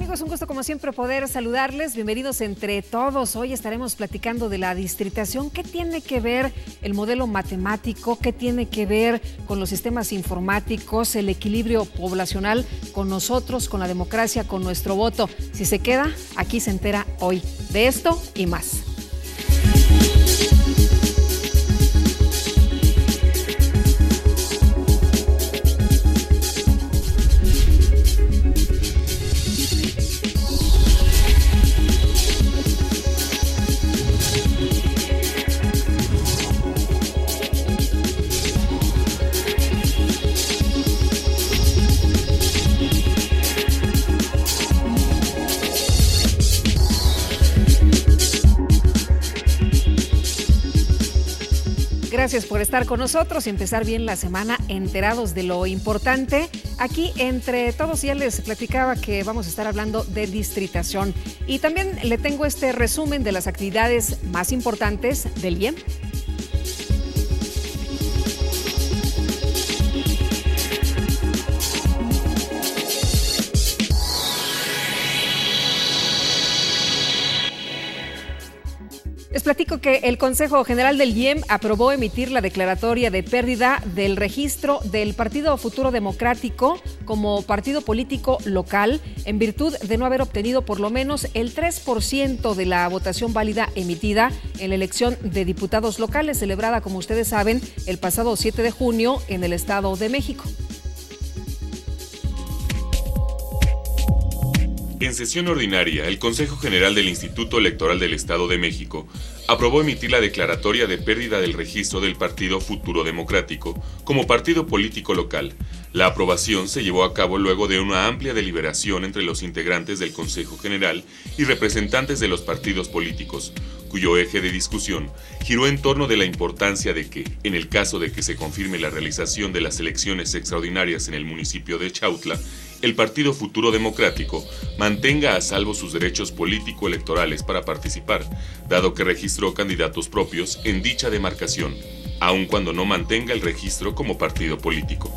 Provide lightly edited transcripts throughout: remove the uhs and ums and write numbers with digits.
Amigos, un gusto como siempre poder saludarles. Bienvenidos entre todos. Hoy estaremos platicando de la distritación. ¿Qué tiene que ver el modelo matemático? ¿Qué tiene que ver con los sistemas informáticos? El equilibrio poblacional con nosotros, con la democracia, con nuestro voto. Si se queda, aquí se entera hoy de esto y más. Gracias por estar con nosotros y empezar bien la semana enterados de lo importante. Aquí entre todos ya les platicaba que vamos a estar hablando de distritación y también le tengo este resumen de las actividades más importantes del IEM. Les platico que el Consejo General del IEM aprobó emitir la declaratoria de pérdida del registro del Partido Futuro Democrático como partido político local en virtud de no haber obtenido por lo menos el 3% de la votación válida emitida en la elección de diputados locales celebrada, como ustedes saben, el pasado 7 de junio en el Estado de México. En sesión ordinaria, el Consejo General del Instituto Electoral del Estado de México aprobó emitir la declaratoria de pérdida del registro del Partido Futuro Democrático como partido político local. La aprobación se llevó a cabo luego de una amplia deliberación entre los integrantes del Consejo General y representantes de los partidos políticos, cuyo eje de discusión giró en torno de la importancia de que, en el caso de que se confirme la realización de las elecciones extraordinarias en el municipio de Chautla, el Partido Futuro Democrático mantenga a salvo sus derechos político-electorales para participar, dado que registró candidatos propios en dicha demarcación, aun cuando no mantenga el registro como partido político.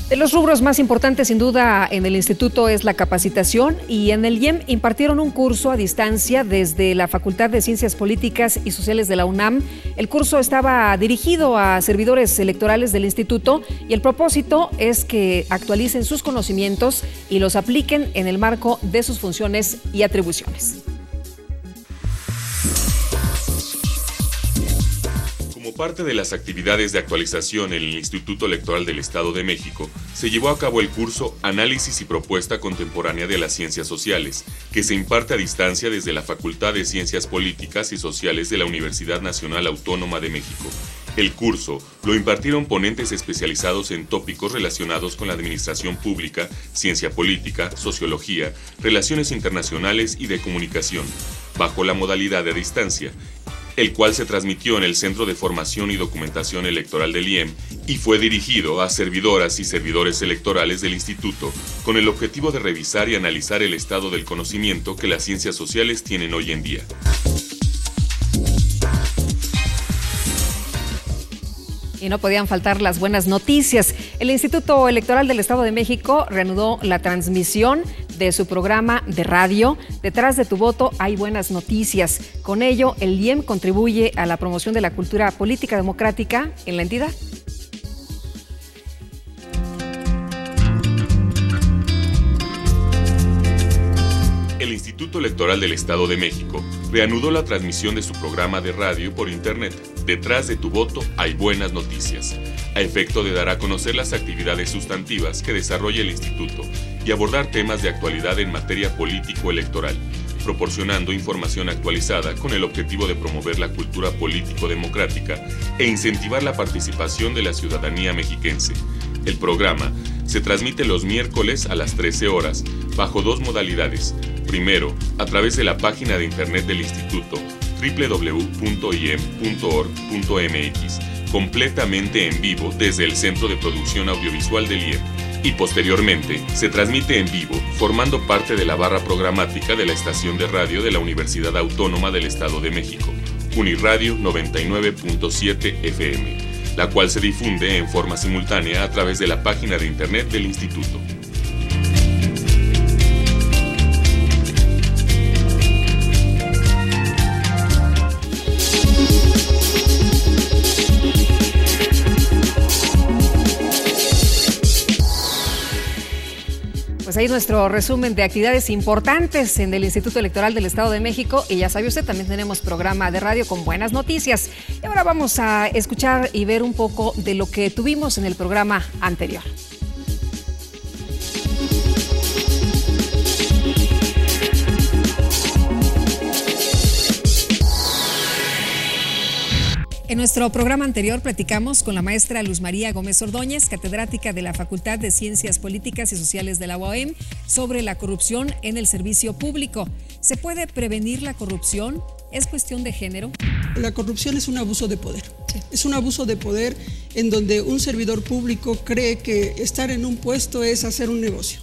De los rubros más importantes, sin duda, en el instituto es la capacitación y en el IEM impartieron un curso a distancia desde la Facultad de Ciencias Políticas y Sociales de la UNAM. El curso estaba dirigido a servidores electorales del instituto y el propósito es que actualicen sus conocimientos y los apliquen en el marco de sus funciones y atribuciones. Como parte de las actividades de actualización en el Instituto Electoral del Estado de México, se llevó a cabo el curso Análisis y Propuesta Contemporánea de las Ciencias Sociales, que se imparte a distancia desde la Facultad de Ciencias Políticas y Sociales de la Universidad Nacional Autónoma de México. El curso lo impartieron ponentes especializados en tópicos relacionados con la administración pública, ciencia política, sociología, relaciones internacionales y de comunicación, bajo la modalidad de distancia, el cual se transmitió en el Centro de Formación y Documentación Electoral del IEM y fue dirigido a servidoras y servidores electorales del instituto con el objetivo de revisar y analizar el estado del conocimiento que las ciencias sociales tienen hoy en día. Y no podían faltar las buenas noticias. El Instituto Electoral del Estado de México reanudó la transmisión de su programa de radio. Detrás de tu voto hay buenas noticias. Con ello, el IEM contribuye a la promoción de la cultura política democrática en la entidad. El Instituto Electoral del Estado de México reanudó la transmisión de su programa de radio por internet. Detrás de tu voto hay buenas noticias, a efecto de dar a conocer las actividades sustantivas que desarrolla el instituto y abordar temas de actualidad en materia político-electoral, proporcionando información actualizada con el objetivo de promover la cultura político-democrática e incentivar la participación de la ciudadanía mexiquense. El programa se transmite los miércoles a las 13 horas, bajo dos modalidades. Primero, a través de la página de internet del instituto www.iem.org.mx, completamente en vivo desde el Centro de Producción Audiovisual del IEM, y posteriormente se transmite en vivo formando parte de la barra programática de la estación de radio de la Universidad Autónoma del Estado de México, Uniradio 99.7 FM, la cual se difunde en forma simultánea a través de la página de internet del instituto. ahí nuestro resumen de actividades importantes en el Instituto Electoral del Estado de México. Y ya sabe usted, también tenemos programa de radio con buenas noticias. Y ahora vamos a escuchar y ver un poco de lo que tuvimos en el programa anterior. En nuestro programa anterior platicamos con la maestra Luz María Gómez Ordóñez, catedrática de la Facultad de Ciencias Políticas y Sociales de la UAM, sobre la corrupción en el servicio público. ¿Se puede prevenir la corrupción? ¿Es cuestión de género? La corrupción es un abuso de poder. Sí. Es un abuso de poder en donde un servidor público cree que estar en un puesto es hacer un negocio.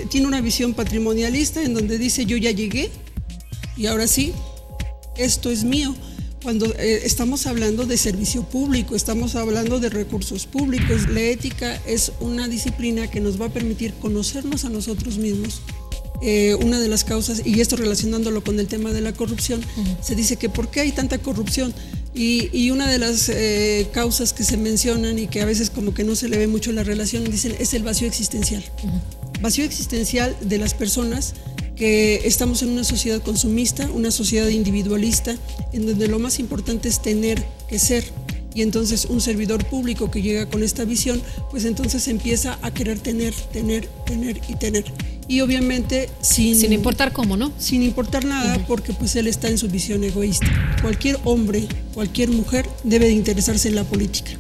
Tiene una visión patrimonialista en donde dice yo ya llegué y ahora sí, esto es mío. Cuando estamos hablando de servicio público, estamos hablando de recursos públicos. La ética es una disciplina que nos va a permitir conocernos a nosotros mismos. Una de las causas, y esto relacionándolo con el tema de la corrupción, se dice que ¿por qué hay tanta corrupción? Y una de las causas que se mencionan y que a veces como que no se le ve mucho la relación, dicen, es el vacío existencial. Vacío existencial de las personas que estamos en una sociedad consumista, una sociedad individualista, en donde lo más importante es tener que ser. Y entonces un servidor público que llega con esta visión, pues entonces empieza a querer tener y tener. Y obviamente sin importar cómo, ¿no? Sin importar nada, porque pues él está en su visión egoísta. Cualquier hombre, cualquier mujer debe de interesarse en la política.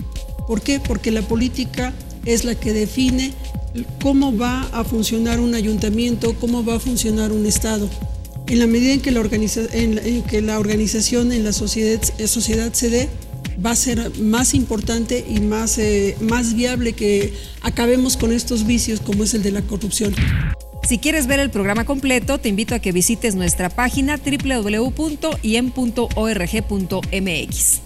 ¿Por qué? Porque la política es la que define cómo va a funcionar un ayuntamiento, cómo va a funcionar un estado. En la medida en que la organización en la sociedad se dé, va a ser más importante y más viable que acabemos con estos vicios como es el de la corrupción. Si quieres ver el programa completo, te invito a que visites nuestra página www.iem.org.mx.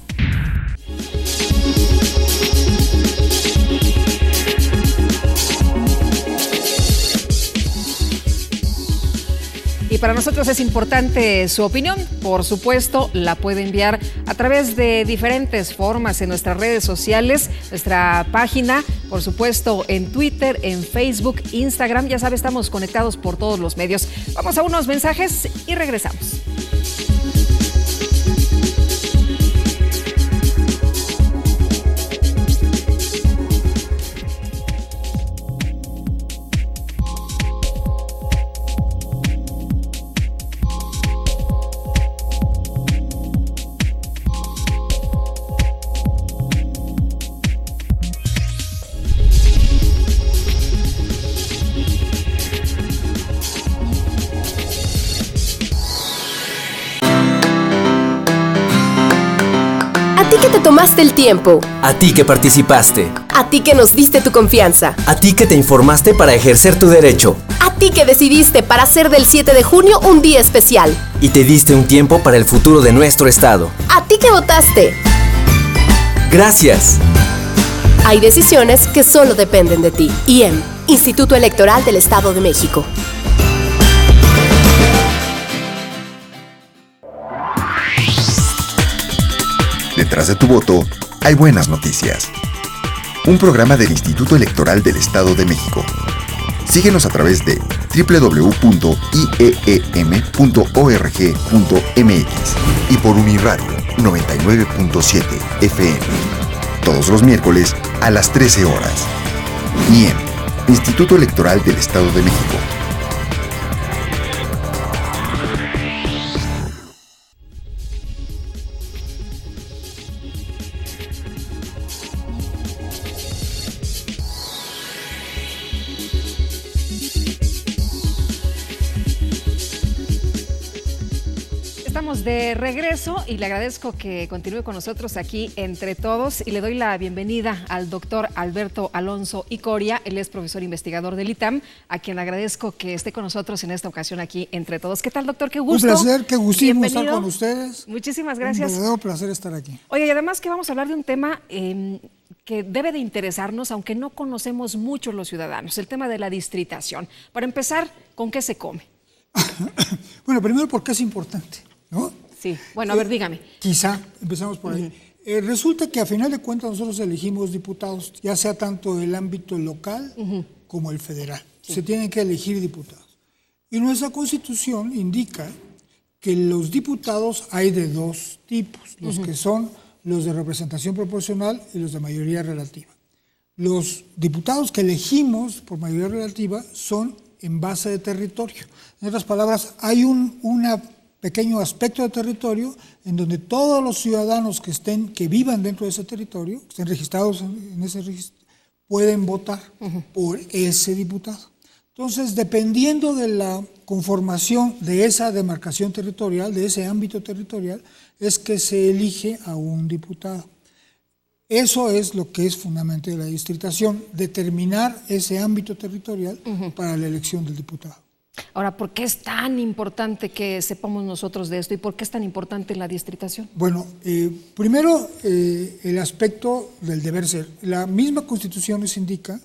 Y para nosotros es importante su opinión. Por supuesto, la puede enviar a través de diferentes formas en nuestras redes sociales, nuestra página, por supuesto, en Twitter, en Facebook, Instagram. Ya sabe, estamos conectados por todos los medios. Vamos a unos mensajes y regresamos. Tomaste el tiempo. A ti que participaste. A ti que nos diste tu confianza. A ti que te informaste para ejercer tu derecho. A ti que decidiste para hacer del 7 de junio un día especial. Y te diste un tiempo para el futuro de nuestro estado. A ti que votaste. Gracias. Hay decisiones que solo dependen de ti. IEM, Instituto Electoral del Estado de México. Detrás de tu voto hay buenas noticias. Un programa del Instituto Electoral del Estado de México. Síguenos a través de www.ieem.org.mx y por Uniradio 99.7 FM. Todos los miércoles a las 13 horas. IEM, Instituto Electoral del Estado de México. Estamos de regreso y le agradezco que continúe con nosotros aquí entre todos y le doy la bienvenida al doctor Alberto Alonso Icoria. Él es profesor investigador del ITAM, a quien agradezco que esté con nosotros en esta ocasión aquí entre todos. ¿Qué tal, doctor? Qué gusto. Un placer, qué gustísimo estar con ustedes. Muchísimas gracias. Un verdadero placer estar aquí. Oye, y además que vamos a hablar de un tema que debe de interesarnos, aunque no conocemos mucho los ciudadanos, el tema de la distritación. Para empezar, ¿con qué se come? Bueno, primero porque es importante, ¿no? Sí, bueno, a ver, dígame. Quizá, empezamos por ahí. Resulta que a final de cuentas nosotros elegimos diputados, ya sea tanto el ámbito local como el federal. se tienen que elegir diputados. Y nuestra Constitución indica que los diputados hay de dos tipos, los que son los de representación proporcional y los de mayoría relativa. Los diputados que elegimos por mayoría relativa son en base de territorio. En otras palabras, hay un pequeño aspecto de territorio en donde todos los ciudadanos que vivan dentro de ese territorio, que estén registrados en ese registro, pueden votar por ese diputado. Entonces, dependiendo de la conformación de esa demarcación territorial, de ese ámbito territorial, es que se elige a un diputado. Eso es lo que es fundamentalmente la distritación, determinar ese ámbito territorial para la elección del diputado. Ahora, ¿por qué es tan importante que sepamos nosotros de esto y por qué es tan importante la distritación? Bueno, primero el aspecto del deber ser. La misma Constitución nos indica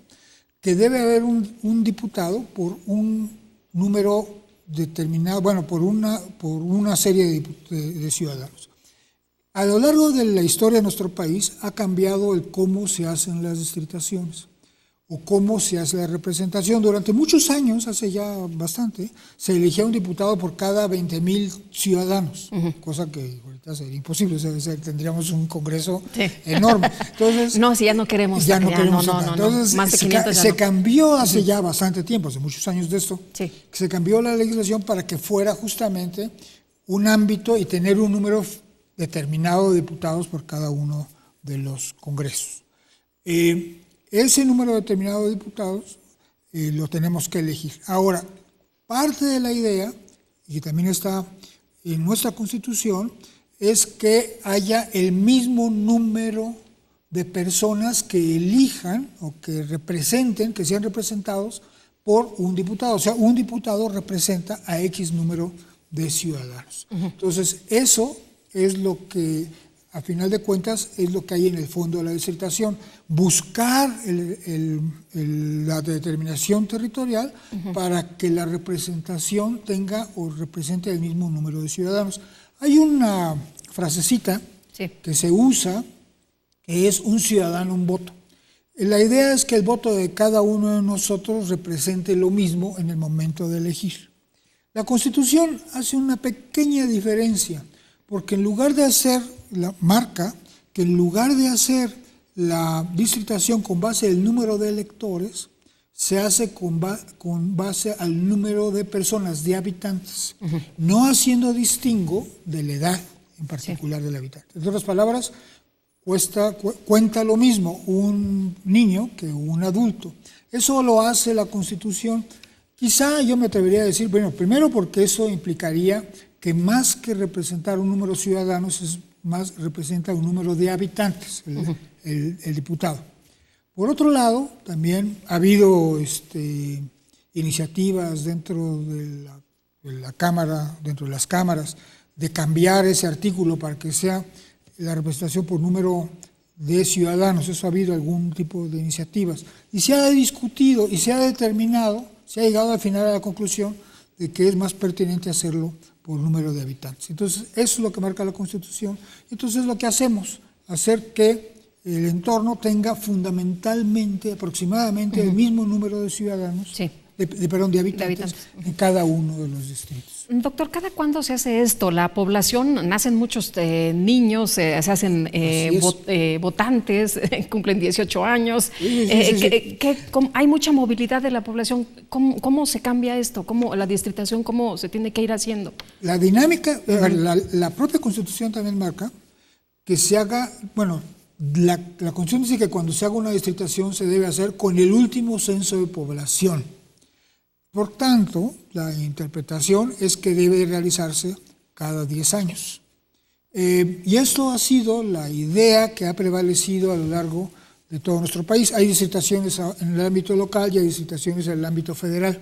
que debe haber un diputado por un número determinado, bueno, por una serie de ciudadanos. A lo largo de la historia de nuestro país ha cambiado el cómo se hacen las distritaciones o cómo se hace la representación. Durante muchos años, hace ya bastante, se elegía un diputado por cada 20,000 ciudadanos, cosa que ahorita sería imposible, o sea, tendríamos un congreso enorme. Entonces, no, si ya no queremos. Ya no queremos. No. Entonces, más de 500 se cambió hace ya bastante tiempo, hace muchos años de esto, sí. Se cambió la legislación para que fuera justamente un ámbito y tener un número determinado de diputados por cada uno de los congresos. Ese número determinado de diputados lo tenemos que elegir. Ahora, parte de la idea, y también está en nuestra Constitución, es que haya el mismo número de personas que elijan o que representen, que sean representados por un diputado. O sea, un diputado representa a X número de ciudadanos. Entonces, eso es lo que, a final de cuentas, es lo que hay en el fondo de la distritación. Buscar la determinación territorial para que la representación tenga o represente el mismo número de ciudadanos. Hay una frasecita que se usa, que es un ciudadano, un voto. La idea es que el voto de cada uno de nosotros represente lo mismo en el momento de elegir. La Constitución hace una pequeña diferencia, porque en lugar de hacer marca que en lugar de hacer la distritación con base del número de electores, se hace con base al número de personas, de habitantes, no haciendo distingo de la edad en particular del habitante. En otras palabras, cuenta lo mismo un niño que un adulto. Eso lo hace la Constitución. Quizá yo me atrevería a decir, bueno, primero porque eso implicaría que más que representar un número de ciudadanos, representa un número de habitantes, el diputado. Por otro lado, también ha habido iniciativas dentro de la Cámara, dentro de las cámaras, de cambiar ese artículo para que sea la representación por número de ciudadanos. Eso ha habido algún tipo de iniciativas. Y se ha discutido y se ha determinado, se ha llegado al final a la conclusión de que es más pertinente hacerlo por número de habitantes. Entonces, eso es lo que marca la Constitución. Entonces, lo que hacemos, hacer que el entorno tenga fundamentalmente, aproximadamente, el mismo número de ciudadanos, de habitantes en cada uno de los distritos. Doctor, ¿cada cuándo se hace esto? La población, nacen muchos niños, se hacen votantes, cumplen 18 años. Hay mucha movilidad de la población. ¿Cómo se cambia esto? ¿Cómo la distritación, cómo se tiene que ir haciendo? La dinámica, la propia Constitución también marca que se haga, bueno, la Constitución dice que cuando se haga una distritación se debe hacer con el último censo de población. Por tanto, la interpretación es que debe realizarse cada 10 años. Y esto ha sido la idea que ha prevalecido a lo largo de todo nuestro país. Hay distritaciones en el ámbito local y hay distritaciones en el ámbito federal.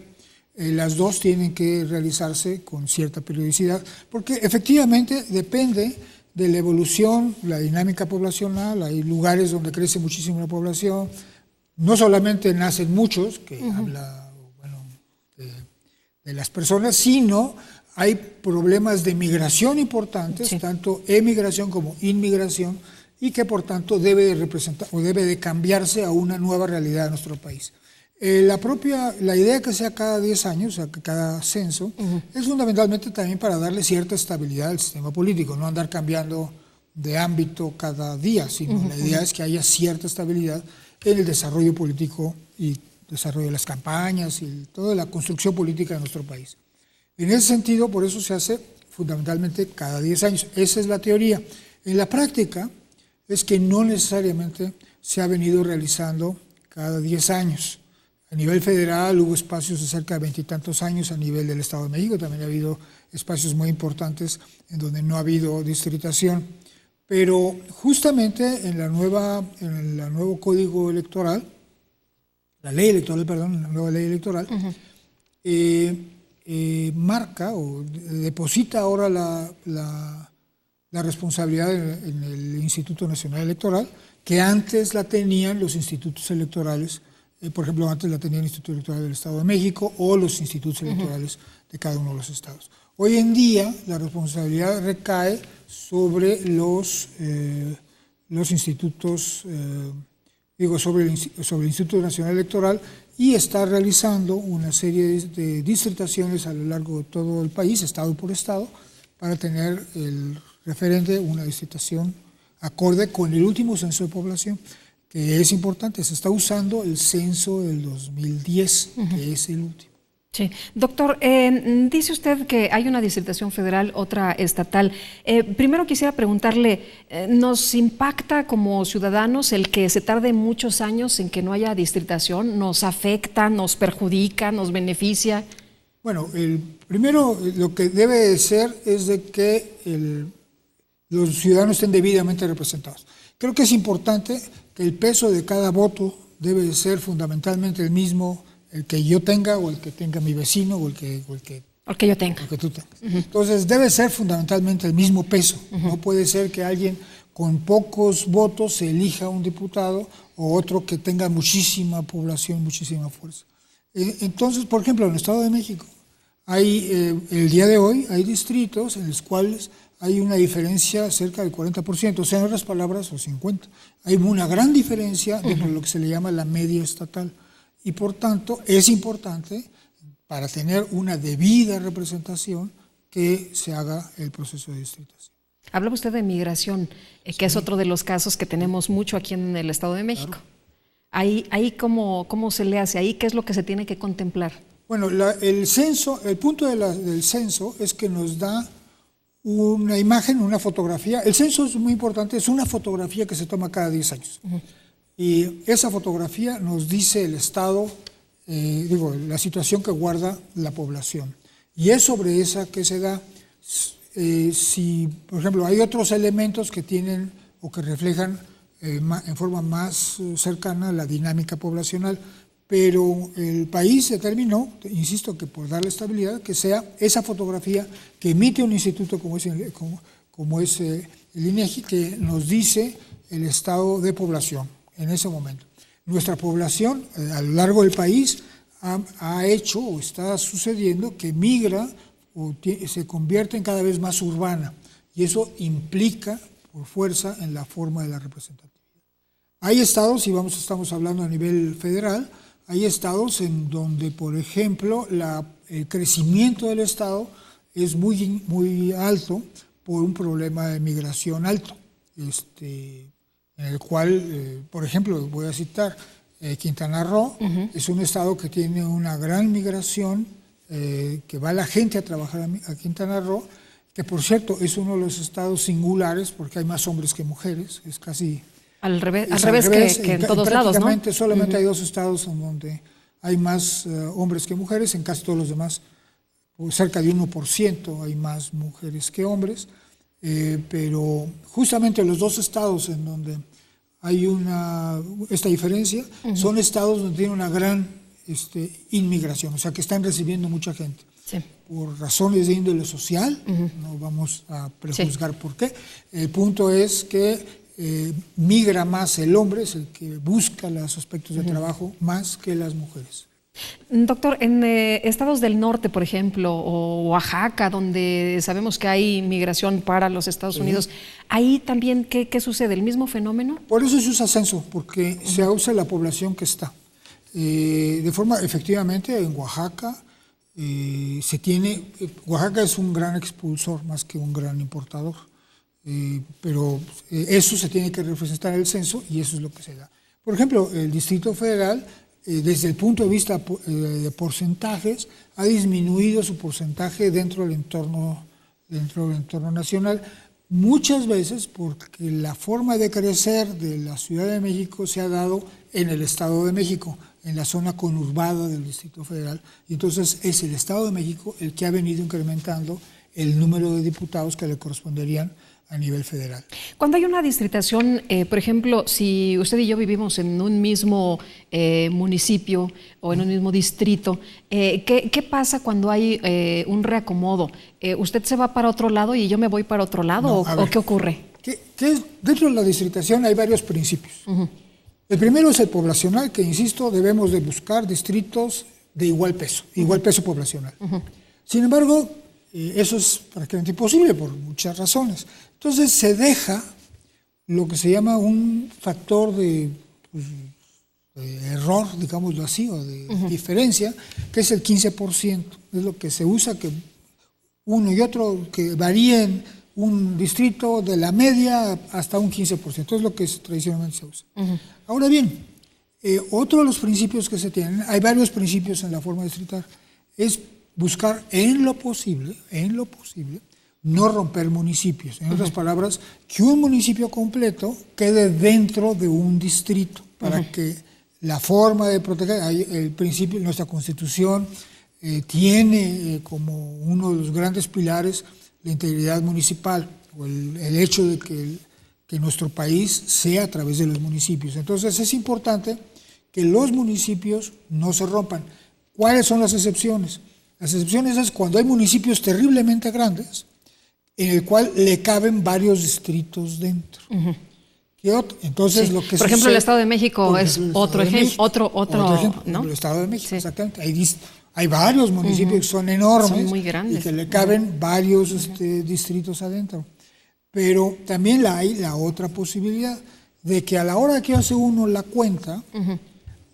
Las dos tienen que realizarse con cierta periodicidad, porque efectivamente depende de la evolución, la dinámica poblacional. Hay lugares donde crece muchísimo la población. No solamente nacen muchos, que habla de las personas, sino hay problemas de migración importantes, tanto emigración como inmigración, y que por tanto debe de representar o debe de cambiarse a una nueva realidad de nuestro país. La idea que sea cada 10 años, o sea, que cada censo, es fundamentalmente también para darle cierta estabilidad al sistema político, no andar cambiando de ámbito cada día, sino la idea es que haya cierta estabilidad en el desarrollo político y desarrollo de las campañas y toda la construcción política de nuestro país. En ese sentido, por eso se hace fundamentalmente cada 10 años. Esa es la teoría. En la práctica es que no necesariamente se ha venido realizando cada 10 años. A nivel federal hubo espacios de cerca de 20 y tantos años, a nivel del Estado de México también ha habido espacios muy importantes en donde no ha habido distritación. Pero justamente en el nuevo código electoral, la nueva ley electoral, marca o deposita ahora la responsabilidad en el Instituto Nacional Electoral, que antes la tenían los institutos electorales. Por ejemplo, antes la tenía el Instituto Electoral del Estado de México o los institutos electorales de cada uno de los estados. Hoy en día la responsabilidad recae sobre los institutos, sobre el Instituto Nacional Electoral, y está realizando una serie de distritaciones a lo largo de todo el país, estado por estado, para tener el referente una distritación acorde con el último censo de población, que es importante. Se está usando el censo del 2010, que es el último. Sí. Doctor, dice usted que hay una distritación federal, otra estatal. Primero quisiera preguntarle, ¿nos impacta como ciudadanos el que se tarde muchos años en que no haya distritación? ¿Nos afecta, nos perjudica, nos beneficia? Bueno, primero lo que debe de ser es de que los ciudadanos estén debidamente representados. Creo que es importante que el peso de cada voto debe de ser fundamentalmente el mismo, el que yo tenga o el que tenga mi vecino o el que yo tenga. El que tú tengas. Entonces debe ser fundamentalmente el mismo peso. No puede ser que alguien con pocos votos se elija un diputado o otro que tenga muchísima población, muchísima fuerza. Entonces, por ejemplo, en el Estado de México, el día de hoy hay distritos en los cuales hay una diferencia cerca del 40%, o sea, en otras palabras, o 50%. Hay una gran diferencia dentro de lo que se le llama la media estatal. Y por tanto, es importante, para tener una debida representación, que se haga el proceso de distritación. Hablaba usted de migración, que es otro de los casos que tenemos mucho aquí en el Estado de México. Claro. Ahí ¿cómo se le hace? ¿Ahí qué es lo que se tiene que contemplar? Bueno, el punto del censo es que nos da una imagen, una fotografía. El censo es muy importante, es una fotografía que se toma cada 10 años. Y esa fotografía nos dice el estado, la situación que guarda la población. Y es sobre esa que se da. Si, por ejemplo, hay otros elementos que tienen o que reflejan en forma más cercana la dinámica poblacional, pero el país determinó, insisto, que por darle estabilidad, que sea esa fotografía que emite un instituto como es el INEGI, que nos dice el estado de población en ese momento. Nuestra población a lo largo del país ha hecho o está sucediendo que migra o se convierte en cada vez más urbana, y eso implica por fuerza en la forma de la representatividad. Hay estados, y estamos hablando a nivel federal, hay estados en donde, por ejemplo, el crecimiento del estado es muy, muy alto por un problema de migración alto, en el cual, por ejemplo, voy a citar, Quintana Roo es un estado que tiene una gran migración, que va la gente a trabajar a Quintana Roo, que por cierto es uno de los estados singulares porque hay más hombres que mujeres, es casi... Al revés que en todos lados, ¿no? Solamente hay 2 estados en donde hay más hombres que mujeres, en casi todos los demás, cerca de 1% hay más mujeres que hombres, pero justamente los 2 estados en donde hay esta diferencia son estados donde tiene una gran inmigración, o sea que están recibiendo mucha gente. Sí. Por razones de índole social, no vamos a prejuzgar por qué. El punto es que migra más el hombre, es el que busca los aspectos de trabajo más que las mujeres. Doctor, en estados del norte, por ejemplo, o Oaxaca, donde sabemos que hay migración para los Estados Unidos, ¿ahí también qué sucede? ¿El mismo fenómeno? Por eso se usa censo, porque se usa la población que está. de forma, efectivamente, en Oaxaca Oaxaca es un gran expulsor más que un gran importador, pero eso se tiene que representar en el censo y eso es lo que se da. Por ejemplo, el Distrito Federal, desde el punto de vista de porcentajes, ha disminuido su porcentaje dentro del entorno nacional, muchas veces porque la forma de crecer de la Ciudad de México se ha dado en el Estado de México, en la zona conurbada del Distrito Federal, y entonces es el Estado de México el que ha venido incrementando el número de diputados que le corresponderían a nivel federal. Cuando hay una distritación, por ejemplo, si usted y yo vivimos en un mismo municipio o en un mismo distrito, ¿qué pasa cuando hay un reacomodo? ¿Usted se va para otro lado y yo me voy para otro lado? No, ¿o qué ocurre? Dentro de la distritación hay varios principios. El primero es el poblacional, que insisto, debemos de buscar distritos de igual peso poblacional. Sin embargo, eso es prácticamente imposible por muchas razones. Entonces se deja lo que se llama un factor de error, digámoslo así, o de diferencia, que es el 15%. Es lo que se usa, que uno y otro, que varíen un distrito de la media hasta un 15%. Es lo que tradicionalmente se usa. Ahora bien, otro de los principios que se tienen, hay varios principios en la forma de distritar, es buscar en lo posible, no romper municipios. En otras palabras, que un municipio completo quede dentro de un distrito, para que la forma de proteger, el principio, nuestra Constitución tiene como uno de los grandes pilares la integridad municipal, o el hecho de que nuestro país sea a través de los municipios. Entonces es importante que los municipios no se rompan. ¿Cuáles son las excepciones? Las excepciones es cuando hay municipios terriblemente grandes, en el cual le caben varios distritos dentro. Entonces, lo que por ejemplo, el Estado de México es otro ejemplo, ¿no? El Estado de México, exactamente. Hay varios municipios que son enormes, son muy grandes, y que le caben varios distritos adentro. Pero también hay la otra posibilidad de que a la hora que hace uno la cuenta,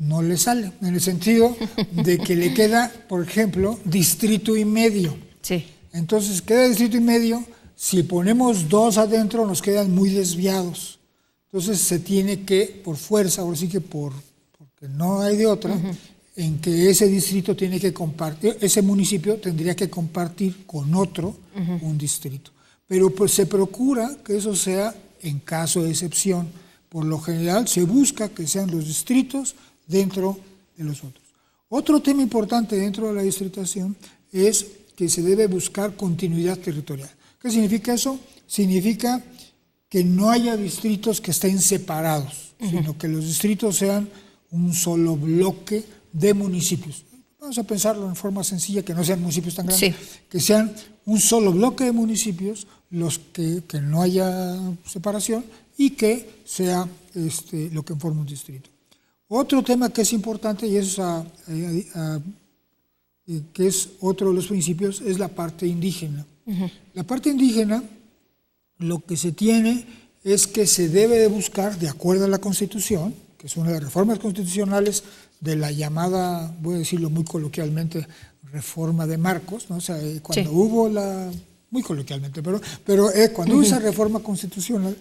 no le sale, en el sentido de que le queda, por ejemplo, distrito y medio. Sí. Entonces, queda distrito y medio, si ponemos 2 adentro nos quedan muy desviados. Entonces se tiene que, por fuerza, ahora sí que porque no hay de otra, en que ese distrito tiene que compartir, ese municipio tendría que compartir con otro un distrito. Pero pues se procura que eso sea en caso de excepción. Por lo general se busca que sean los distritos dentro de los otros. Otro tema importante dentro de la distritación es que se debe buscar continuidad territorial. ¿Qué significa eso? Significa que no haya distritos que estén separados, sino que los distritos sean un solo bloque de municipios. Vamos a pensarlo en forma sencilla, que no sean municipios tan grandes, que sean un solo bloque de municipios, los que no haya separación y que sea lo que forma un distrito. Otro tema que es importante, y eso que es otro de los principios, es la parte indígena. La parte indígena, lo que se tiene es que se debe de buscar, de acuerdo a la Constitución, que es una de las reformas constitucionales de la llamada, voy a decirlo muy coloquialmente, reforma de Marcos, ¿no? O sea, cuando hubo muy coloquialmente, pero cuando hubo esa reforma constitucional,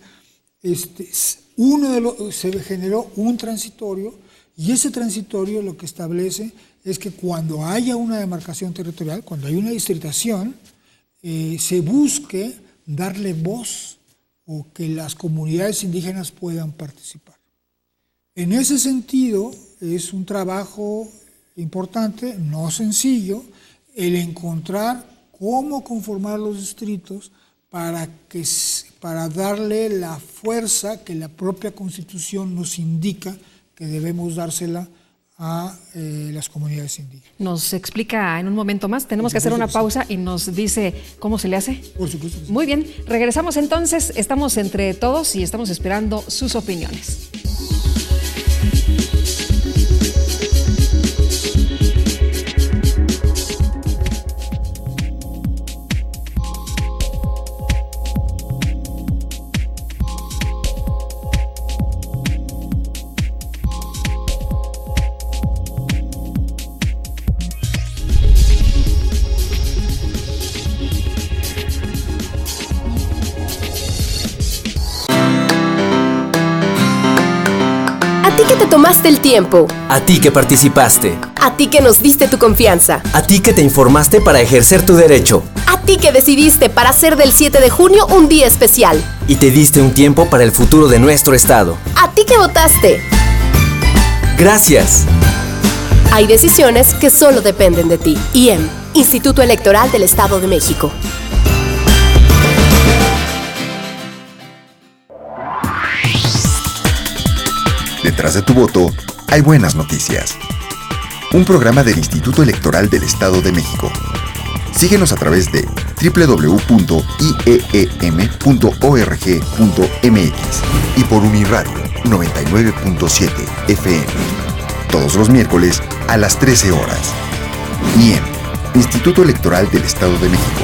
se generó un transitorio, y ese transitorio lo que establece es que cuando haya una demarcación territorial, cuando hay una distritación, se busque darle voz o que las comunidades indígenas puedan participar. En ese sentido, es un trabajo importante, no sencillo, el encontrar cómo conformar los distritos para darle la fuerza que la propia Constitución nos indica que debemos dársela a las comunidades indígenas. Nos explica en un momento más, tenemos que hacer una pausa y nos dice cómo se le hace. Por supuesto. Muy bien, regresamos entonces, estamos entre todos y estamos esperando sus opiniones. tomaste el tiempo. A ti que participaste. A ti que nos diste tu confianza. A ti que te informaste para ejercer tu derecho. A ti que decidiste para hacer del 7 de junio un día especial. Y te diste un tiempo para el futuro de nuestro estado. A ti que votaste. Gracias. Hay decisiones que solo dependen de ti. IEM, Instituto Electoral del Estado de México. Detrás de tu voto hay buenas noticias. Un programa del Instituto Electoral del Estado de México. Síguenos a través de www.ieem.org.mx y por Uniradio 99.7 FM. Todos los miércoles a las 13 horas. IEM, Instituto Electoral del Estado de México.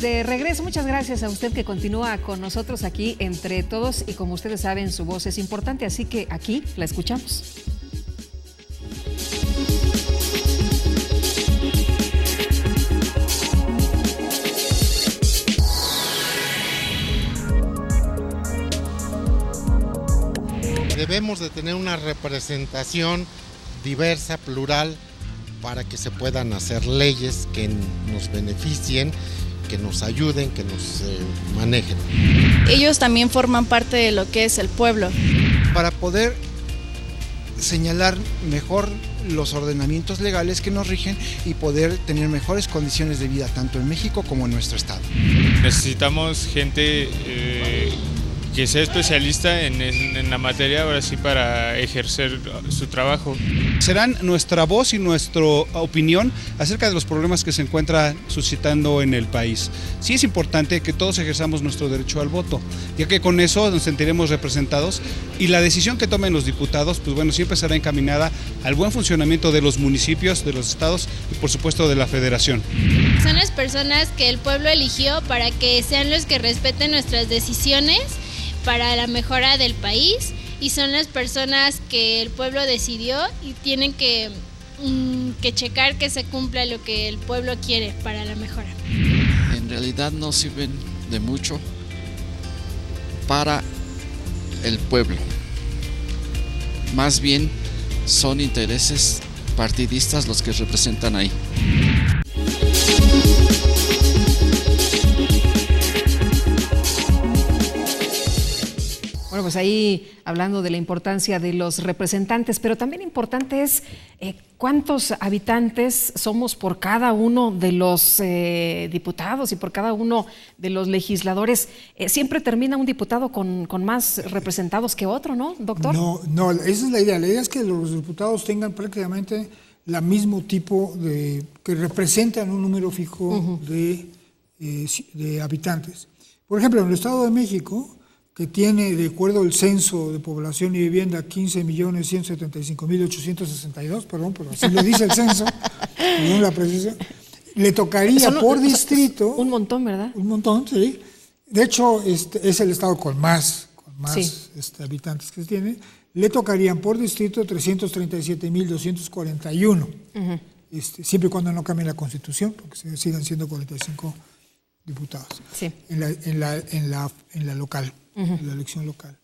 De regreso, muchas gracias a usted que continúa con nosotros aquí entre todos y como ustedes saben su voz es importante, así que aquí la escuchamos. Debemos de tener una representación diversa, plural, para que se puedan hacer leyes que nos beneficien, que nos ayuden, que nos manejen. Ellos también forman parte de lo que es el pueblo. Para poder señalar mejor los ordenamientos legales que nos rigen y poder tener mejores condiciones de vida tanto en México como en nuestro estado. Necesitamos gente que sea especialista en la materia, ahora sí, para ejercer su trabajo. Serán nuestra voz y nuestra opinión acerca de los problemas que se encuentran suscitando en el país. Sí es importante que todos ejerzamos nuestro derecho al voto, ya que con eso nos sentiremos representados y la decisión que tomen los diputados, pues bueno, siempre será encaminada al buen funcionamiento de los municipios, de los estados y por supuesto de la federación. Son las personas que el pueblo eligió para que sean los que respeten nuestras decisiones para la mejora del país, y son las personas que el pueblo decidió y tienen que checar que se cumpla lo que el pueblo quiere para la mejora. En realidad no sirven de mucho para el pueblo, más bien son intereses partidistas los que representan ahí. Bueno, pues ahí hablando de la importancia de los representantes, pero también importante es cuántos habitantes somos por cada uno de los diputados y por cada uno de los legisladores. Siempre termina un diputado con más representados que otro, ¿no, doctor? No, esa es la idea. La idea es que los diputados tengan prácticamente el mismo tipo de, que representan un número fijo de habitantes. Por ejemplo, en el Estado de México, que tiene, de acuerdo al censo de población y vivienda, 15.175.862, perdón, pero así lo dice el censo, según la precisión, le tocaría por distrito... Un montón, ¿verdad? Un montón, sí. De hecho, es el estado con más sí, habitantes que tiene. Le tocarían por distrito 337.241, siempre y cuando no cambie la Constitución, porque sigan siendo 45 diputados sí, en la local. En la elección local.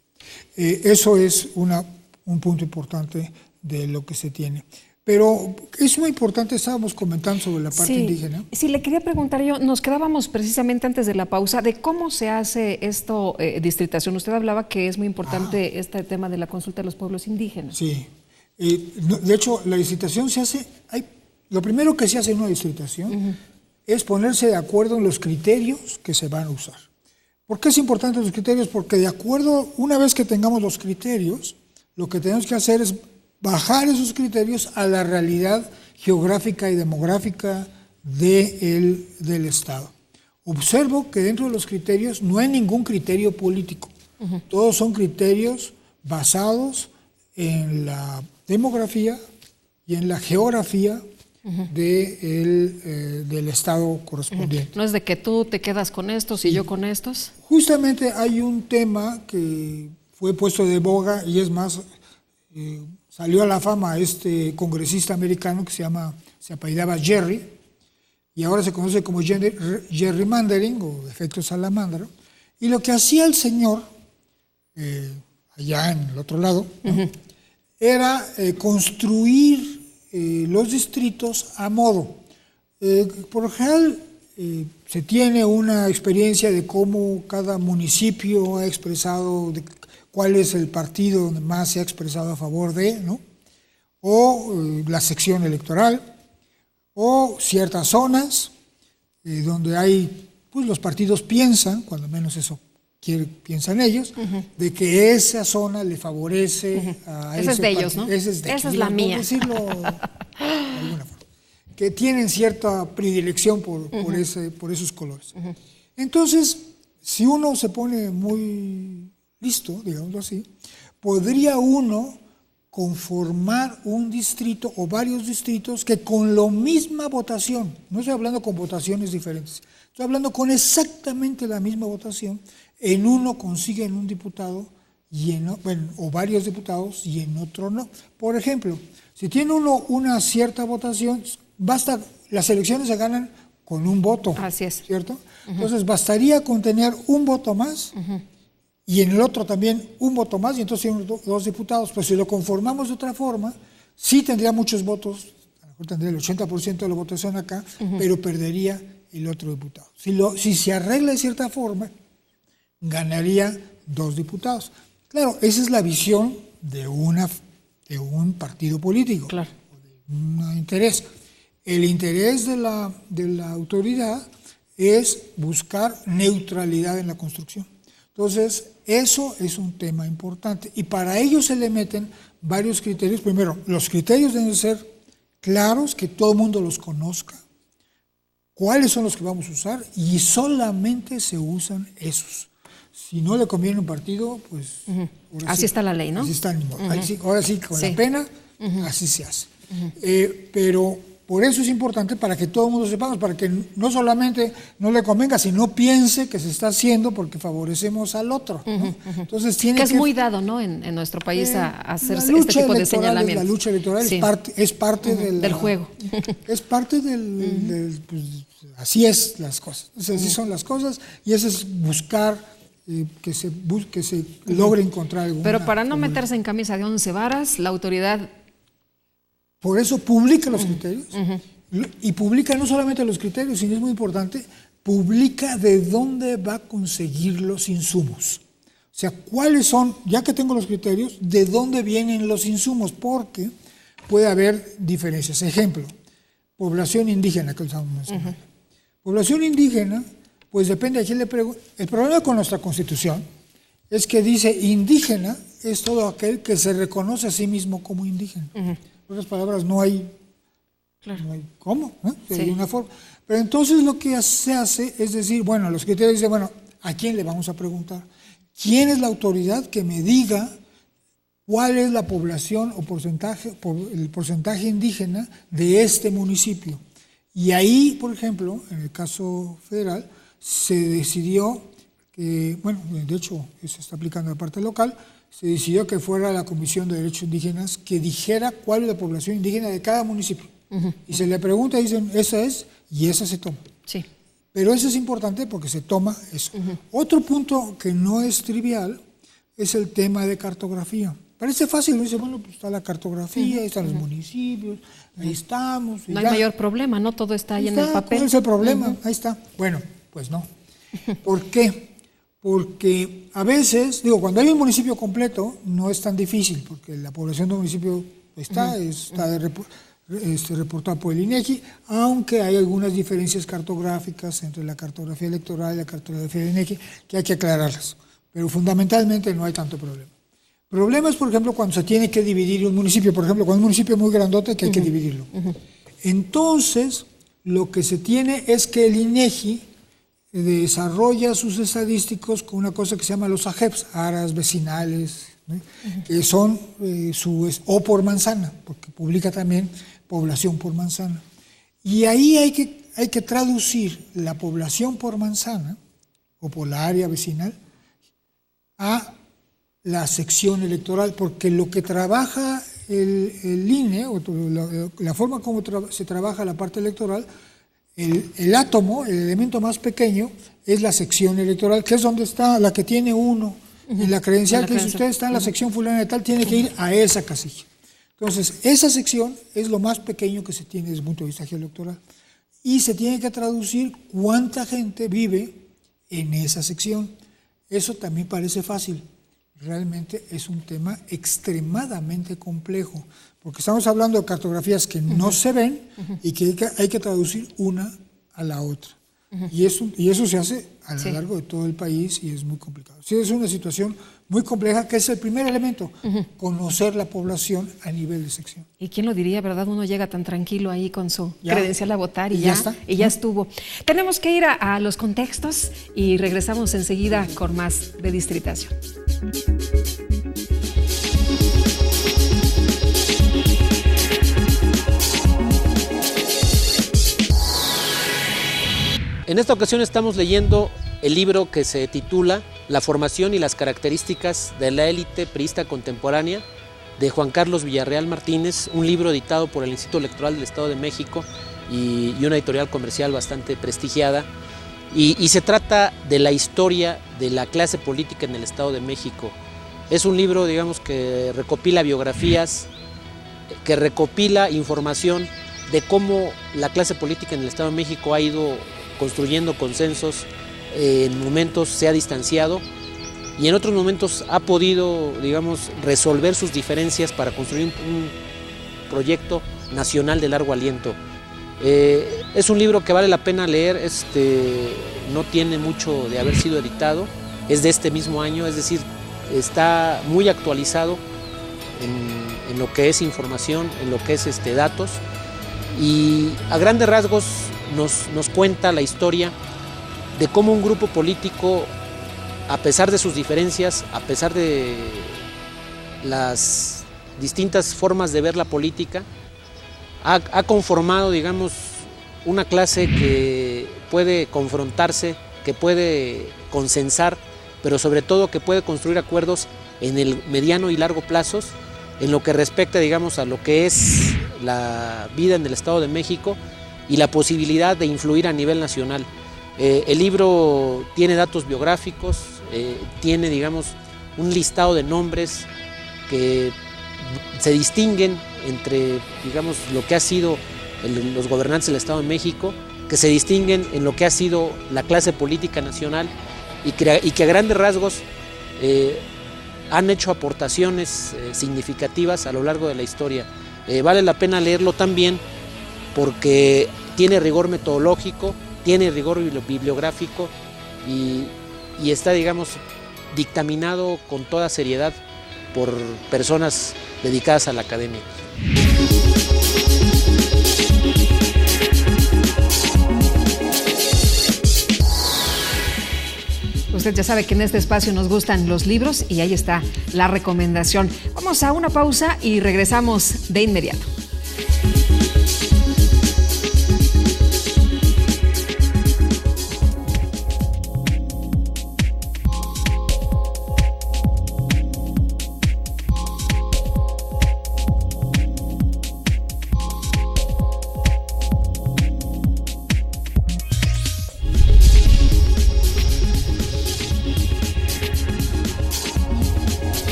Eso es un punto importante de lo que se tiene. Pero es muy importante, estábamos comentando sobre la parte indígena. Sí, le quería preguntar yo, nos quedábamos precisamente antes de la pausa de cómo se hace esto, distritación. Usted hablaba que es muy importante este tema de la consulta de los pueblos indígenas. Sí, de hecho la distritación se hace, lo primero que se hace en una distritación es ponerse de acuerdo en los criterios que se van a usar. ¿Por qué es importante los criterios? Porque de acuerdo, una vez que tengamos los criterios, lo que tenemos que hacer es bajar esos criterios a la realidad geográfica y demográfica del Estado. Observo que dentro de los criterios no hay ningún criterio político. Todos son criterios basados en la demografía y en la geografía del estado correspondiente. ¿No es de que tú te quedas con estos y yo con estos? Justamente hay un tema que fue puesto de boga y es más, salió a la fama este congresista americano que se apellidaba Jerry, y ahora se conoce como gerrymandering o efecto salamandra. Y lo que hacía el señor, allá en el otro lado, ¿no? Era construir los distritos a modo. Por lo general, se tiene una experiencia de cómo cada municipio ha expresado cuál es el partido donde más se ha expresado a favor de, ¿no? O la sección electoral, o ciertas zonas donde hay, pues los partidos piensan, cuando menos eso piensan ellos, de que esa zona le favorece a ese es de ellos, ¿no? Esa es la mía. Por decirlo de alguna forma. Que tienen cierta predilección por esos colores. Entonces, si uno se pone muy listo, digámoslo así, podría uno conformar un distrito o varios distritos que con la misma votación, no estoy hablando con votaciones diferentes, estoy hablando con exactamente la misma votación, en uno consiguen un diputado o varios diputados y en otro no. Por ejemplo, si tiene uno una cierta votación, basta, las elecciones se ganan con un voto. Así es. ¿Cierto? Entonces bastaría con tener un voto más y en el otro también un voto más, y entonces tienen dos diputados. Pues si lo conformamos de otra forma, sí tendría muchos votos, a lo mejor tendría el 80% de la votación acá, pero perdería el otro diputado. Si se arregla de cierta forma, ganaría 2 diputados. Claro, esa es la visión de un partido político, claro, de un interés. El interés de la autoridad es buscar neutralidad en la construcción. Entonces, eso es un tema importante. Y para ello se le meten varios criterios. Primero, los criterios deben ser claros, que todo el mundo los conozca, cuáles son los que vamos a usar, y solamente se usan esos. Si no le conviene a un partido, pues... Así sí, está la ley, ¿no? Así está, ahora sí, con la pena, así se hace. Pero por eso es importante, para que todo el mundo sepamos, para que no solamente no le convenga, sino piense que se está haciendo porque favorecemos al otro, ¿no? Entonces tiene que es muy dado, ¿no? En nuestro país a hacer este tipo de señalamientos. La lucha electoral sí, es parte del juego. Es parte del pues, así es las cosas. Entonces, así son las cosas, y eso es buscar que se logre encontrar alguna. Pero para no meterse en camisa de 11 varas, la autoridad... Por eso publica los criterios, y publica no solamente los criterios, sino es muy importante, publica de dónde va a conseguir los insumos. O sea, cuáles son, ya que tengo los criterios, de dónde vienen los insumos, porque puede haber diferencias. Ejemplo, población indígena, que estamos mencionando. Población indígena, pues depende a quién le pregunte. El problema con nuestra Constitución es que dice indígena es todo aquel que se reconoce a sí mismo como indígena. En otras palabras, no hay cómo, ¿no? De una forma. Pero entonces lo que se hace es decir, bueno, los criterios dicen, bueno, ¿a quién le vamos a preguntar? ¿Quién es la autoridad que me diga cuál es la población o el porcentaje indígena de este municipio? Y ahí, por ejemplo, en el caso federal, se decidió que, bueno, de hecho, se está aplicando en la parte local, se decidió que fuera la Comisión de Derechos Indígenas que dijera cuál es la población indígena de cada municipio. Y se le pregunta y dicen, esa es, y esa se toma. Sí. Pero eso es importante porque se toma eso. Otro punto que no es trivial es el tema de cartografía. Parece fácil, ¿no? Dice, bueno, pues está la cartografía, ahí están los municipios, ahí estamos. No hay mayor problema, ¿no? Todo está ahí en el papel. ¿Cuál es el problema? Ahí está. Bueno, pues no. ¿Por qué? Porque a veces, cuando hay un municipio completo, no es tan difícil, porque la población del municipio está reportada por el INEGI, aunque hay algunas diferencias cartográficas entre la cartografía electoral y la cartografía del INEGI, que hay que aclararlas. Pero fundamentalmente no hay tanto problema. El problema es, por ejemplo, cuando se tiene que dividir un municipio, por ejemplo, cuando un municipio es muy grandote, que hay que dividirlo. Entonces, lo que se tiene es que el INEGI desarrolla sus estadísticos con una cosa que se llama los AGEPs, áreas vecinales, ¿no? Que son o por manzana, porque publica también población por manzana. Y ahí hay que traducir la población por manzana, o por la área vecinal, a la sección electoral, porque lo que trabaja el INE, o la forma como se trabaja la parte electoral, el átomo, el elemento más pequeño, es la sección electoral, que es donde está la que tiene uno. En la credencial que si usted está en la sección fulana de tal, tiene que ir a esa casilla. Entonces, esa sección es lo más pequeño que se tiene desde el punto de vista electoral. Y se tiene que traducir cuánta gente vive en esa sección. Eso también parece fácil. Realmente es un tema extremadamente complejo, porque estamos hablando de cartografías que no se ven y que hay que traducir una a la otra. Y eso se hace a lo largo de todo el país y es muy complicado. Sí, es una situación muy compleja, que es el primer elemento, conocer la población a nivel de sección. ¿Y quién lo diría, verdad? Uno llega tan tranquilo ahí con su credencial a votar y ya estuvo. Tenemos que ir a los contextos y regresamos enseguida con más de Distritación. En esta ocasión estamos leyendo el libro que se titula La formación y las características de la élite priista contemporánea, de Juan Carlos Villarreal Martínez, un libro editado por el Instituto Electoral del Estado de México y una editorial comercial bastante prestigiada. Y se trata de la historia de la clase política en el Estado de México. Es un libro, digamos, que recopila biografías, que recopila información de cómo la clase política en el Estado de México ha ido construyendo consensos, en momentos se ha distanciado y en otros momentos ha podido, digamos, resolver sus diferencias para construir un proyecto nacional de largo aliento. Es un libro que vale la pena leer, no tiene mucho de haber sido editado, es de este mismo año, es decir, está muy actualizado en lo que es información, en lo que es datos, y a grandes rasgos nos cuenta la historia de cómo un grupo político, a pesar de sus diferencias, a pesar de las distintas formas de ver la política, ha conformado, digamos, una clase que puede confrontarse, que puede consensar, pero sobre todo que puede construir acuerdos en el mediano y largo plazos, en lo que respecta, digamos, a lo que es la vida en el Estado de México y la posibilidad de influir a nivel nacional. El libro tiene datos biográficos, tiene, digamos, un listado de nombres que se distinguen entre, digamos, lo que ha sido los gobernantes del Estado de México, que se distinguen en lo que ha sido la clase política nacional y que a grandes rasgos han hecho aportaciones significativas a lo largo de la historia. Vale la pena leerlo también porque tiene rigor metodológico, tiene rigor bibliográfico y está, digamos, dictaminado con toda seriedad por personas dedicadas a la academia. Usted ya sabe que en este espacio nos gustan los libros y ahí está la recomendación. Vamos a una pausa y regresamos de inmediato.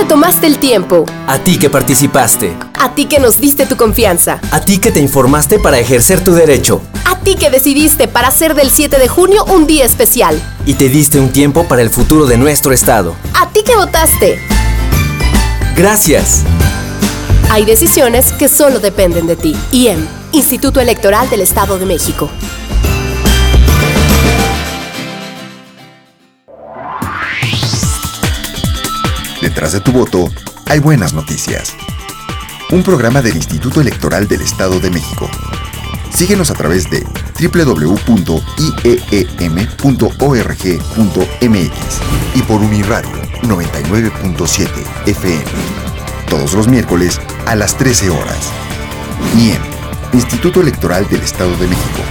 Tomaste el tiempo. A ti que participaste. A ti que nos diste tu confianza. A ti que te informaste para ejercer tu derecho. A ti que decidiste para hacer del 7 de junio un día especial. Y te diste un tiempo para el futuro de nuestro estado. A ti que votaste. Gracias. Hay decisiones que solo dependen de ti. IEM, Instituto Electoral del Estado de México. Detrás de tu voto hay buenas noticias. Un programa del Instituto Electoral del Estado de México. Síguenos a través de www.ieem.org.mx y por Uniradio 99.7 FM. Todos los miércoles a las 13 horas. IEM, Instituto Electoral del Estado de México.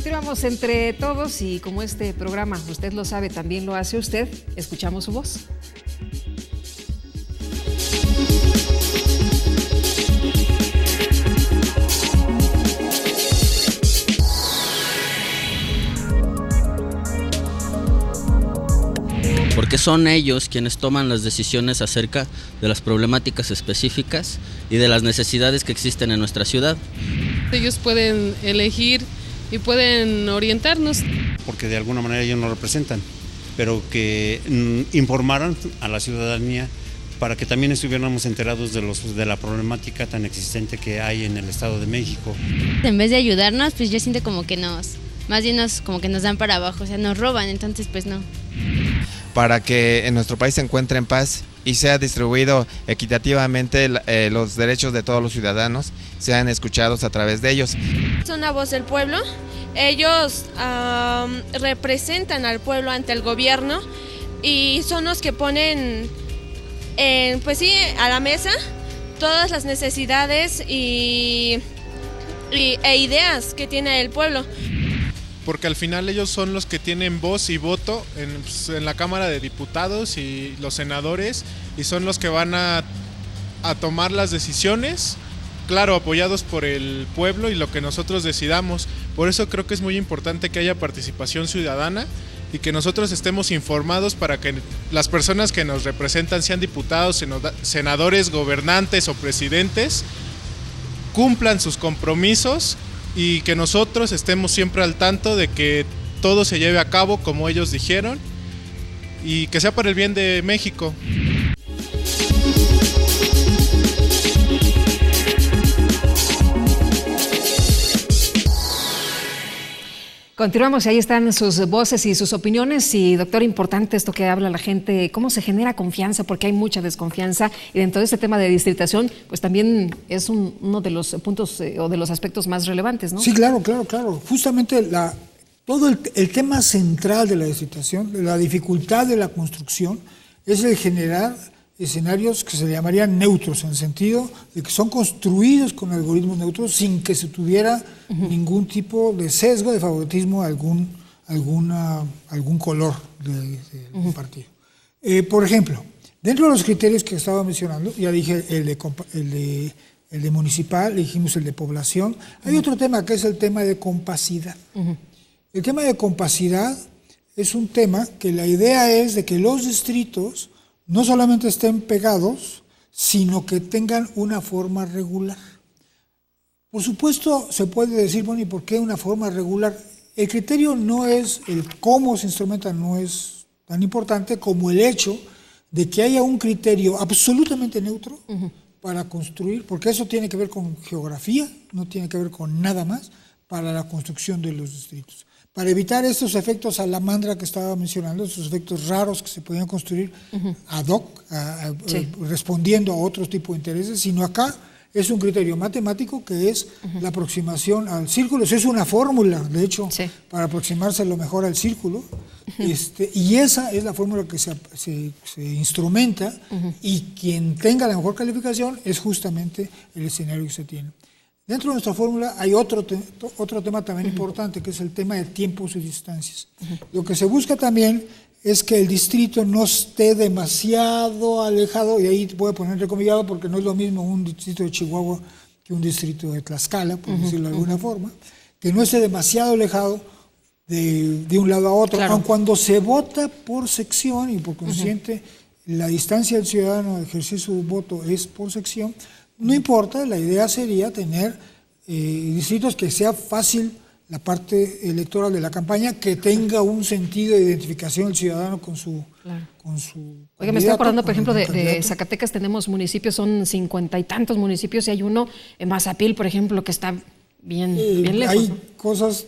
Continuamos entre todos y como este programa, usted lo sabe, también lo hace usted, escuchamos su voz. Porque son ellos quienes toman las decisiones acerca de las problemáticas específicas y de las necesidades que existen en nuestra ciudad. Ellos pueden elegir y pueden orientarnos. Porque de alguna manera ellos nos representan, pero que informaran a la ciudadanía para que también estuviéramos enterados de la problemática tan existente que hay en el Estado de México. En vez de ayudarnos, pues yo siento como que más bien como que nos dan para abajo, o sea, nos roban, entonces pues no. Para que en nuestro país se encuentre en paz y sea distribuido equitativamente los derechos de todos los ciudadanos, sean escuchados a través de ellos. Son la voz del pueblo, ellos representan al pueblo ante el gobierno y son los que ponen a la mesa todas las necesidades e ideas que tiene el pueblo. Porque al final ellos son los que tienen voz y voto en la Cámara de Diputados y los senadores, y son los que van a tomar las decisiones, claro, apoyados por el pueblo y lo que nosotros decidamos. Por eso creo que es muy importante que haya participación ciudadana y que nosotros estemos informados para que las personas que nos representan, sean diputados, senadores, gobernantes o presidentes, cumplan sus compromisos y que nosotros estemos siempre al tanto de que todo se lleve a cabo como ellos dijeron y que sea para el bien de México. Continuamos, ahí están sus voces y sus opiniones. Y doctor, importante esto que habla la gente, cómo se genera confianza, porque hay mucha desconfianza, y dentro de este tema de distritación, pues también es uno de los puntos o de los aspectos más relevantes, ¿no? Sí, claro. Justamente todo el tema central de la distritación, la dificultad de la construcción, es el generar escenarios que se llamarían neutros, en el sentido de que son construidos con algoritmos neutros sin que se tuviera ningún tipo de sesgo, de favoritismo a algún color del partido. Por ejemplo, dentro de los criterios que estaba mencionando, ya dije el de municipal, dijimos el de población, hay otro tema que es el tema de compacidad. El tema de compacidad es un tema que la idea es de que los distritos no solamente estén pegados, sino que tengan una forma regular. Por supuesto, se puede decir, bueno, ¿y por qué una forma regular? El criterio no es, el cómo se instrumenta no es tan importante como el hecho de que haya un criterio absolutamente neutro para construir, porque eso tiene que ver con geografía, no tiene que ver con nada más, para la construcción de los distritos. Para evitar estos efectos salamandra que estaba mencionando, estos efectos raros que se podían construir ad hoc, respondiendo a otros tipos de intereses, sino acá es un criterio matemático que es la aproximación al círculo. Eso es una fórmula, de hecho, para aproximarse lo mejor al círculo, y esa es la fórmula que se instrumenta, y quien tenga la mejor calificación es justamente el escenario que se tiene. Dentro de nuestra fórmula hay otro tema también importante, que es el tema de tiempos y distancias. Lo que se busca también es que el distrito no esté demasiado alejado, y ahí voy a poner entrecomillado porque no es lo mismo un distrito de Chihuahua que un distrito de Tlaxcala, por decirlo de alguna forma, que no esté demasiado alejado de un lado a otro, aun cuando se vota por sección y por consiguiente la distancia del ciudadano de ejercer su voto es por sección. No importa, la idea sería tener distritos que sea fácil la parte electoral de la campaña, que tenga un sentido de identificación del ciudadano con su Oiga, me estoy acordando, por ejemplo, de Zacatecas. Tenemos municipios, son 50 y tantos municipios, y hay uno en Mazapil, por ejemplo, que está bien lejos. Hay cosas...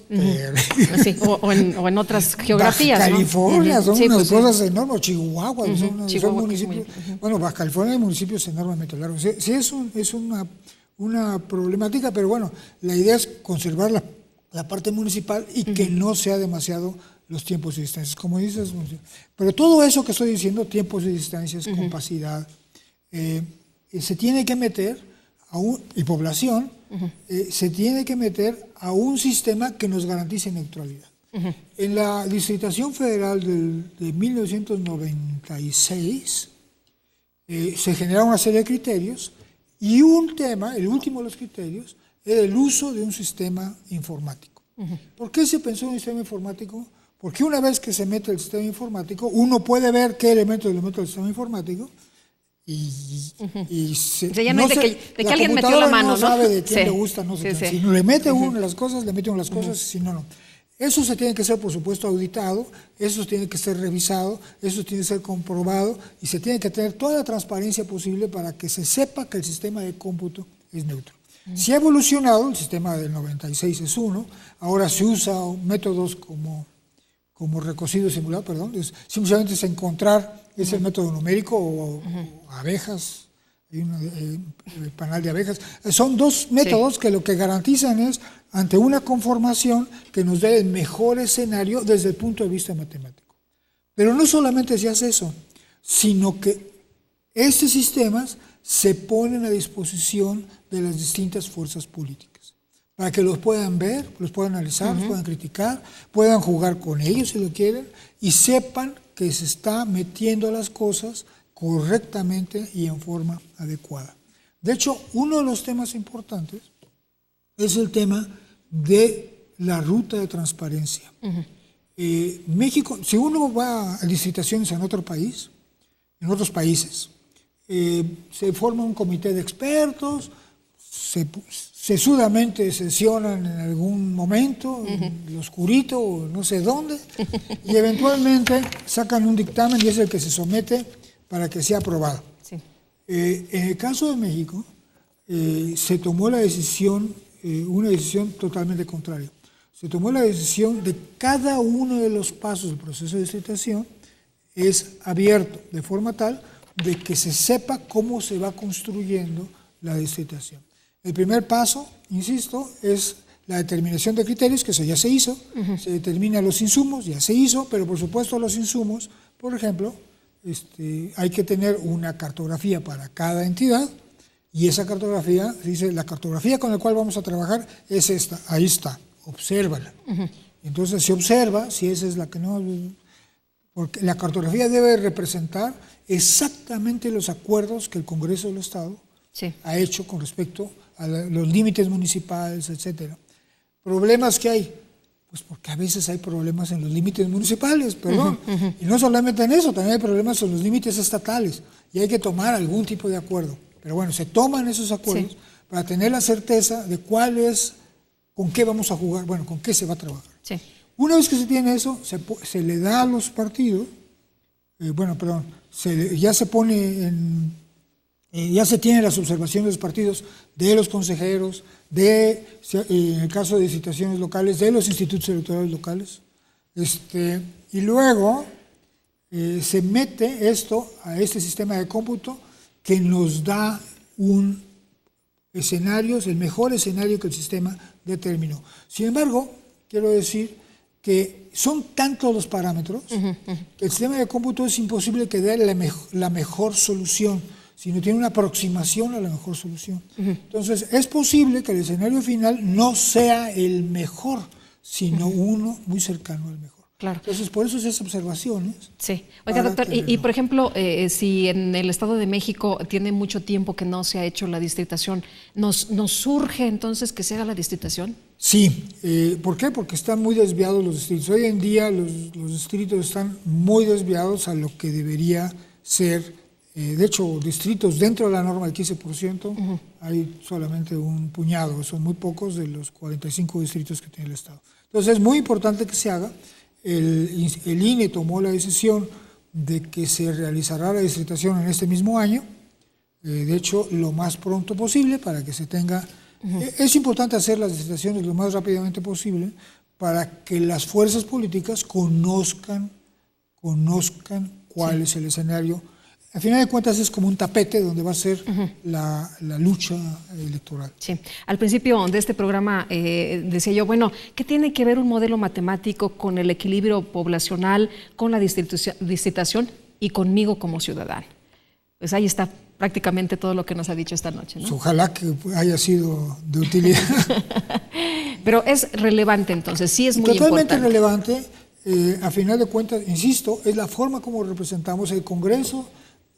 Sí, o en otras geografías. Baja California, son unas cosas sí. enormes. Chihuahua, son municipios... Bueno, Baja California hay municipios enormemente largos. Sí, es una problemática, pero bueno, la idea es conservar la parte municipal y que no sea demasiado los tiempos y distancias, como dices. Pero todo eso que estoy diciendo, tiempos y distancias, compacidad, se tiene que meter y población, se tiene que meter a un sistema que nos garantice neutralidad. En la distritación federal de 1996 se generaron una serie de criterios y un tema, el último de los criterios, era el uso de un sistema informático. ¿Por qué se pensó en un sistema informático? Porque una vez que se mete el sistema informático, uno puede ver qué elementos del sistema informático y ya no es de que alguien metió la mano, no sabe de quién le gusta, no sé qué. Si le mete uno las cosas, le mete uno las cosas, si no, no. Eso se tiene que ser, por supuesto, auditado, eso tiene que ser revisado, eso tiene que ser comprobado y se tiene que tener toda la transparencia posible para que se sepa que el sistema de cómputo es neutro. Si ha evolucionado, el sistema del 96 es uno, ahora se usa métodos como recocido simulado, simplemente es encontrar, es el método numérico o abejas, hay el panal de abejas. Son dos métodos que lo que garantizan es, ante una conformación, que nos dé el mejor escenario desde el punto de vista matemático. Pero no solamente se hace eso, sino que estos sistemas se ponen a disposición de las distintas fuerzas políticas, para que los puedan ver, los puedan analizar, los puedan criticar, puedan jugar con ellos si lo quieren, y sepan que se está metiendo las cosas correctamente y en forma adecuada. De hecho, uno de los temas importantes es el tema de la ruta de transparencia. México, si uno va a licitaciones en otro país, en otros países, se forma un comité de expertos, sesudamente sesionan en algún momento, en lo oscurito o no sé dónde, y eventualmente sacan un dictamen y es el que se somete para que sea aprobado. En el caso de México, se tomó la decisión, una decisión totalmente contraria. Se tomó la decisión de cada uno de los pasos del proceso de licitación es abierto, de forma tal de que se sepa cómo se va construyendo la licitación. El primer paso, insisto, es la determinación de criterios, que eso ya se hizo, se determinan los insumos, ya se hizo, pero por supuesto los insumos, por ejemplo, hay que tener una cartografía para cada entidad, y esa cartografía, dice, la cartografía con la cual vamos a trabajar es esta, ahí está, obsérvala. Entonces se observa, si esa es la que no, porque la cartografía debe representar exactamente los acuerdos que el Congreso del Estado ha hecho con respecto a los límites municipales, etcétera. ¿Problemas que hay? Pues porque a veces hay problemas en los límites municipales, perdón. Y no solamente en eso, también hay problemas en los límites estatales. Y hay que tomar algún tipo de acuerdo. Pero bueno, se toman esos acuerdos para tener la certeza de cuál es, con qué vamos a jugar, bueno, con qué se va a trabajar. Una vez que se tiene eso, se le da a los partidos, ya se pone ya se tienen las observaciones de los partidos, de los consejeros, en el caso de licitaciones locales, de los institutos electorales locales, y luego se mete esto a este sistema de cómputo que nos da un escenario, el mejor escenario que el sistema determinó. Sin embargo, quiero decir que son tantos los parámetros que el sistema de cómputo es imposible que dé la mejor solución, sino tiene una aproximación a la mejor solución. Entonces, es posible que el escenario final no sea el mejor, sino uno muy cercano al mejor. Claro. Entonces, por eso esas observaciones. Sí. Oiga, doctor, y por ejemplo, si en el Estado de México tiene mucho tiempo que no se ha hecho la distritación, ¿nos surge entonces que se haga la distritación? Sí. ¿Por qué? Porque están muy desviados los distritos. Hoy en día los distritos están muy desviados a lo que debería ser. De hecho, distritos dentro de la norma del 15%, hay solamente un puñado, son muy pocos de los 45 distritos que tiene el Estado. Entonces es muy importante que se haga. El INE tomó la decisión de que se realizará la distritación en este mismo año, de hecho lo más pronto posible para que se tenga... Es importante hacer las distritaciones lo más rápidamente posible para que las fuerzas políticas conozcan cuál es el escenario. Al final de cuentas es como un tapete donde va a ser la lucha electoral. Sí. Al principio de este programa decía yo, bueno, ¿qué tiene que ver un modelo matemático con el equilibrio poblacional, con la distritación y conmigo como ciudadano? Pues ahí está prácticamente todo lo que nos ha dicho esta noche, ¿no? Ojalá que haya sido de utilidad. Pero es relevante entonces, sí es muy totalmente importante. relevante, a final de cuentas, insisto, es la forma como representamos el Congreso,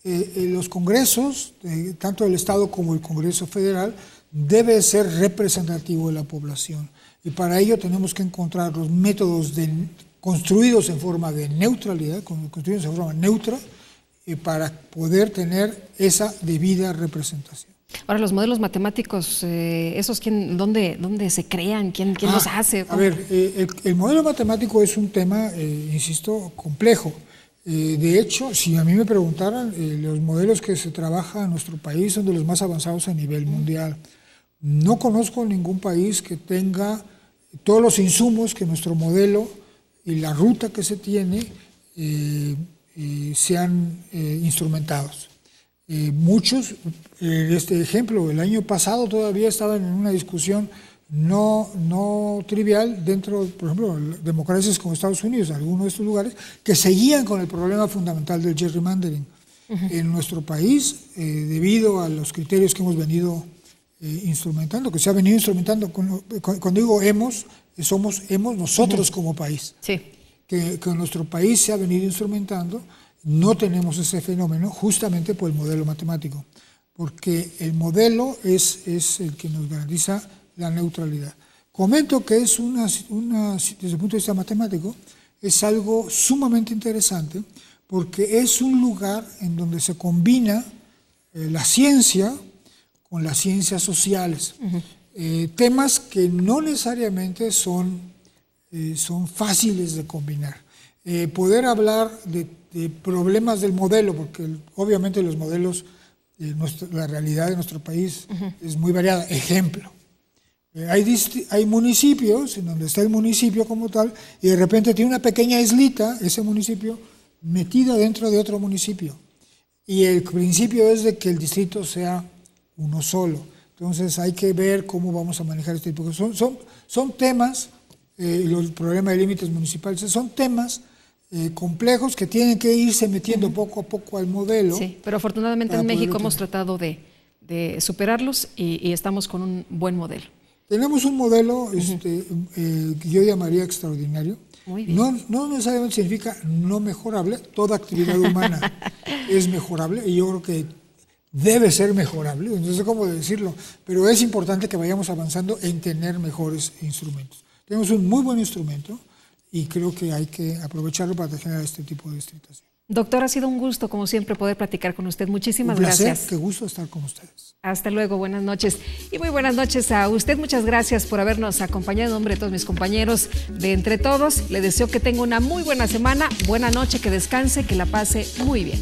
los congresos, tanto del Estado como el Congreso Federal, debe ser representativo de la población. Y para ello tenemos que encontrar los métodos construidos en forma de neutralidad, construidos en forma neutra, para poder tener esa debida representación. Ahora, los modelos matemáticos, ¿esos dónde se crean? ¿Quién los hace? A ver, el modelo matemático es un tema, insisto, complejo. De hecho, si a mí me preguntaran, los modelos que se trabajan en nuestro país son de los más avanzados a nivel mundial. No conozco ningún país que tenga todos los insumos que nuestro modelo y la ruta que se tiene sean instrumentados. Muchos, este ejemplo, el año pasado todavía estaban en una discusión no trivial dentro, por ejemplo, democracias como Estados Unidos, algunos de estos lugares, que seguían con el problema fundamental del gerrymandering. En nuestro país, debido a los criterios que hemos venido instrumentando, que se ha venido instrumentando, cuando digo hemos nosotros como país, sí. que en nuestro país se ha venido instrumentando, no tenemos ese fenómeno justamente por el modelo matemático, porque el modelo es el que nos garantiza la neutralidad. Comento que es desde el punto de vista matemático, es algo sumamente interesante, porque es un lugar en donde se combina la ciencia con las ciencias sociales. Temas que no necesariamente son fáciles de combinar. Poder hablar de problemas del modelo, porque obviamente los modelos, la realidad de nuestro país es muy variada. Ejemplo, hay municipios en donde está el municipio como tal y de repente tiene una pequeña islita, ese municipio, metida dentro de otro municipio. Y el principio es de que el distrito sea uno solo. Entonces hay que ver cómo vamos a manejar este tipo de cosas. Son temas, los problemas de límites municipales, son temas complejos que tienen que irse metiendo poco a poco al modelo. Sí, pero afortunadamente en México hemos tratado de superarlos y estamos con un buen modelo. Tenemos un modelo que yo llamaría extraordinario. Muy bien. No necesariamente significa no mejorable, toda actividad humana es mejorable y yo creo que debe ser mejorable, no sé cómo decirlo, pero es importante que vayamos avanzando en tener mejores instrumentos. Tenemos un muy buen instrumento y creo que hay que aprovecharlo para generar este tipo de distritación. Doctor, ha sido un gusto, como siempre, poder platicar con usted. Muchísimas gracias. Qué gusto estar con ustedes. Hasta luego, buenas noches. Y muy buenas noches a usted. Muchas gracias por habernos acompañado en nombre de todos mis compañeros de Entre Todos. Le deseo que tenga una muy buena semana, buena noche, que descanse, que la pase muy bien.